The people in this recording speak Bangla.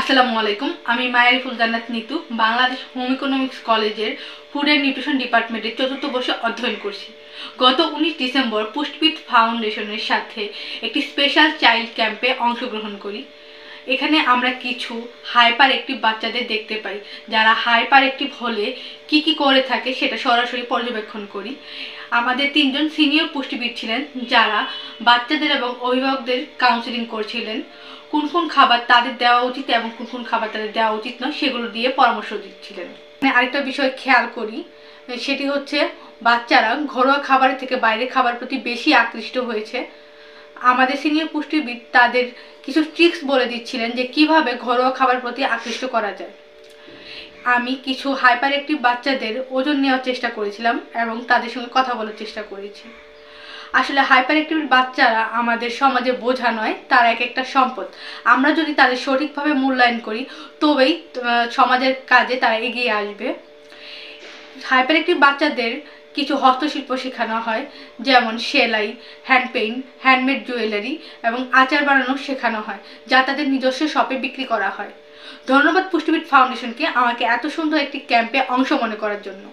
আসসালামু আলাইকুম। আমি মায়ারিফুল জান্নাত নিতু বাংলাদেশ হোম ইকোনমিক্স কলেজের ফুড অ্যান্ড নিউট্রিশন ডিপার্টমেন্টের চতুর্থ বর্ষে অধ্যয়ন করছি। গত 19 ডিসেম্বর পুষ্টিবিদ ফাউন্ডেশনের সাথে একটি স্পেশাল চাইল্ড ক্যাম্পে অংশগ্রহণ করি। এখানে আমরা কিছু হাইপার অ্যাক্টিভ বাচ্চাদের দেখতে পাই, যারা হাইপার অ্যাক্টিভ হলে কি কি করে থাকে সেটা সরাসরি পর্যবেক্ষণ করি। আমাদের 3 জন সিনিয়র পুষ্টিবিদ ছিলেন, যারা বাচ্চাদের এবং অভিভাবকদের কাউন্সিলিং করছিলেন। কোন কোন খাবার তাদের দেওয়া উচিত এবং কোন কোন খাবার তাদের দেওয়া উচিত নয় সেগুলো দিয়ে পরামর্শ দিচ্ছিলেন। আরেকটা বিষয় খেয়াল করি, সেটি হচ্ছে বাচ্চারা ঘরোয়া খাবারের থেকে বাইরের খাবার প্রতি বেশি আকৃষ্ট হয়েছে। আমাদের সিনিয়র পুষ্টিবিদ তাদের কিছু ট্রিক্স বলে দিচ্ছিলেন যে কিভাবে ঘরোয়া খাবার প্রতি আকৃষ্ট করা যায়। আমি কিছু হাইপার অ্যাক্টিভ বাচ্চাদের ওজন নেওয়ার চেষ্টা করেছিলাম এবং তাদের সঙ্গে কথা বলার চেষ্টা করেছি। আসলে হাইপার অ্যাক্টিভ বাচ্চারা আমাদের সমাজে বোঝা নয়, তারা এক একটা সম্পদ। আমরা যদি তাদের সঠিকভাবে মূল্যায়ন করি তবেই সমাজের কাজে তারা এগিয়ে আসবে। হাইপার অ্যাক্টিভ বাচ্চাদের কিছু হস্তশিল্প শেখানো হয়, যেমন সেলাই, হ্যান্ড পেইন্ট, হ্যান্ডমেড জুয়েলারি এবং আচার বানানো শেখানো হয়, যা তাদের নিজস্ব শপে বিক্রি করা হয়। ধন্যবাদ পুষ্টিবিদ ফাউন্ডেশনকে আমাকে এত সুন্দর একটি ক্যাম্পে অংশ মনে করার জন্য।